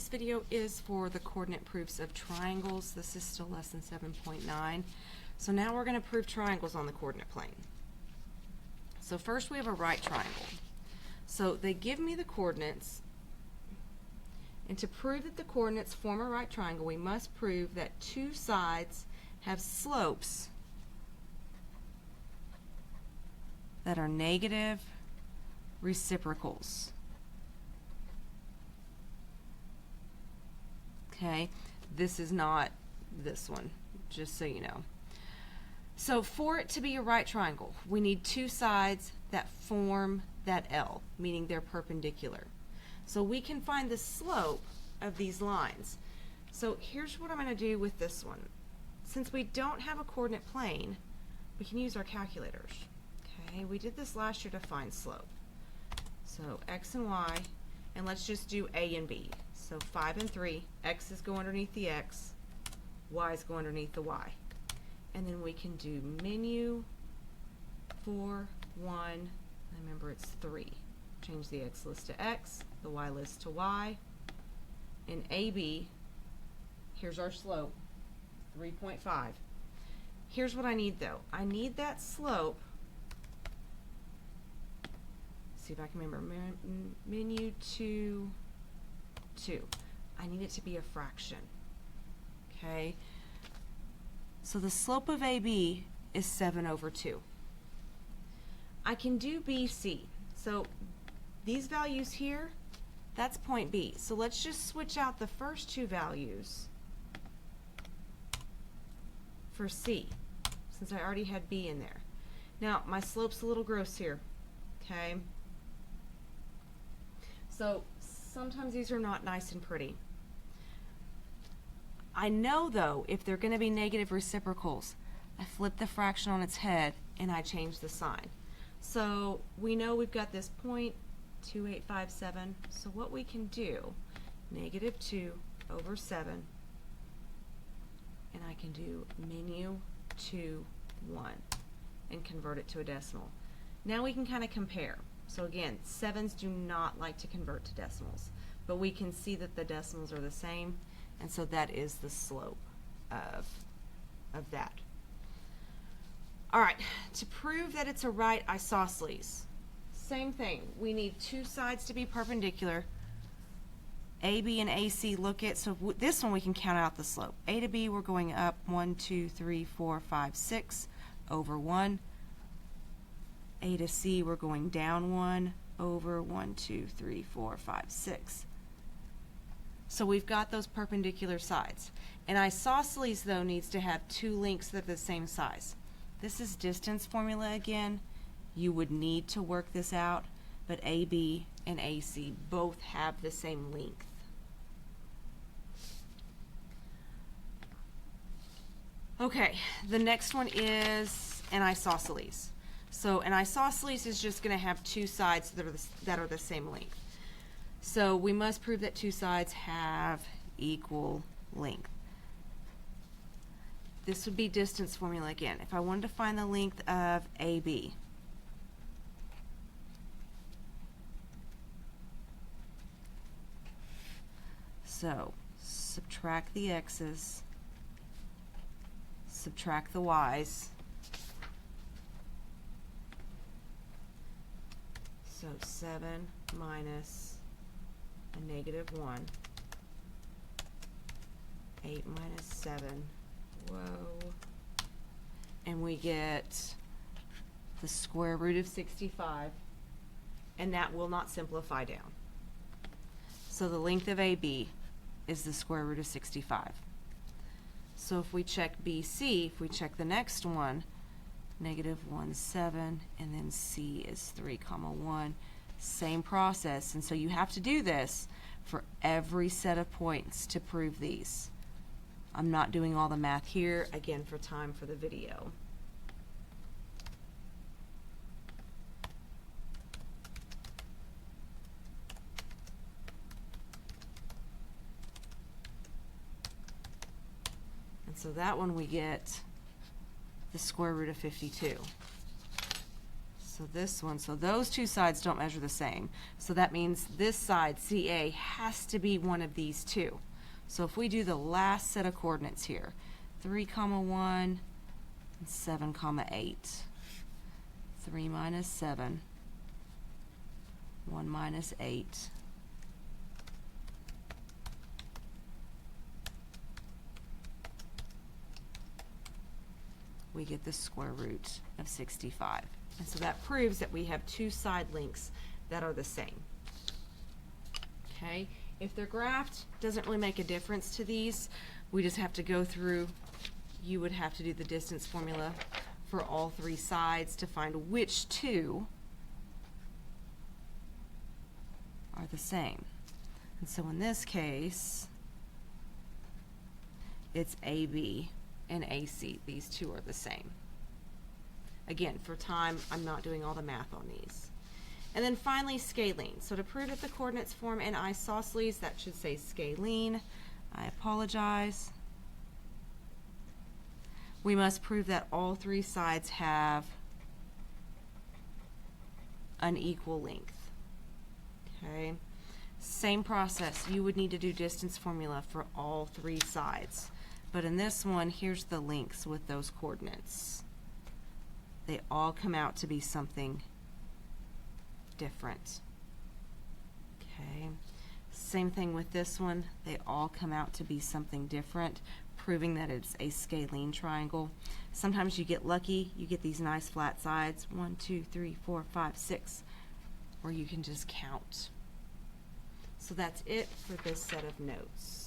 This video is for the coordinate proofs of triangles. This is still lesson 7.9. So now we're going to prove triangles on the coordinate plane. So first we have a right triangle. So they give me the coordinates, and to prove that the coordinates form a right triangle, we must prove that two sides have slopes that are negative reciprocals. Okay, this is not this one, just so you know. So for it to be a right triangle, we need two sides that form that L, meaning they're perpendicular. So we can find the slope of these lines. So here's what I'm going to do with this one. Since we don't have a coordinate plane, we can use our calculators. Okay, we did this last year to find slope. So x and y, and let's just do a and b. So 5 and 3, x's go underneath the x, y's go underneath the y. And then we can do menu 4, 1, remember it's 3. Change the x list to x, the y list to y. And AB, here's our slope, 3.5. Here's what I need though. I need that slope, see if I can remember, menu 2, 2. I need it to be a fraction. Okay? So the slope of AB is 7 over 2. I can do BC. So these values here, that's point B. So let's just switch out the first two values for C, since I already had B in there. Now, my slope's a little gross here. Okay? So sometimes these are not nice and pretty. I know though, if they're going to be negative reciprocals, I flip the fraction on its head and I change the sign. So we know we've got this 0.2857. So what we can do, negative 2 over 7, and I can do menu 2, 1, and convert it to a decimal. Now we can kind of compare. So again, 7s do not like to convert to decimals, but we can see that the decimals are the same, and so that is the slope of that. All right, to prove that it's a right isosceles, same thing. We need two sides to be perpendicular. AB and AC look at, so this one we can count out the slope. A to B, we're going up 1, 2, 3, 4, 5, 6 over 1. A to C, we're going down 1 over 1, 2, 3, 4, 5, 6. So we've got those perpendicular sides. An isosceles, though, needs to have two lengths that are the same size. This is distance formula again. You would need to work this out, but AB and AC both have the same length. Okay, the next one is an isosceles. So an isosceles is just going to have two sides that are the same length. So we must prove that two sides have equal length. This would be distance formula again. If I wanted to find the length of AB, so subtract the x's, subtract the y's. So 7 minus a negative 1, 8 minus 7, whoa, and we get the square root of 65, and that will not simplify down. So the length of AB is the square root of 65. So if we check BC, if we check the next one, negative 1, 7, and then C is 3, 1. Same process, and so you have to do this for every set of points to prove these. I'm not doing all the math here, again, for time for the video. And so that one we get the square root of 52. So So this one, so those two sides don't measure the same. So that means this side, CA, has to be one of these two. So if we do the last set of coordinates here, 3, 1, and 7, 8. 3 minus 7, 1 minus 8. We get the square root of 65. And so that proves that we have two side lengths that are the same. Okay, if they're graphed, doesn't really make a difference to these. We just have to go through, you would have to do the distance formula for all three sides to find which two are the same. And so in this case, it's AB and AC. These two are the same. Again, for time, I'm not doing all the math on these. And then finally, scalene. So to prove that the coordinates form an isosceles, that should say scalene. I apologize. We must prove that all three sides have an equal length. Okay. Same process. You would need to do distance formula for all three sides. But in this one, here's the lengths with those coordinates. They all come out to be something different. Okay. Same thing with this one. They all come out to be something different, proving that it's a scalene triangle. Sometimes you get lucky. You get these nice flat sides. 1, 2, 3, 4, 5, 6. Or you can just count. So that's it for this set of notes.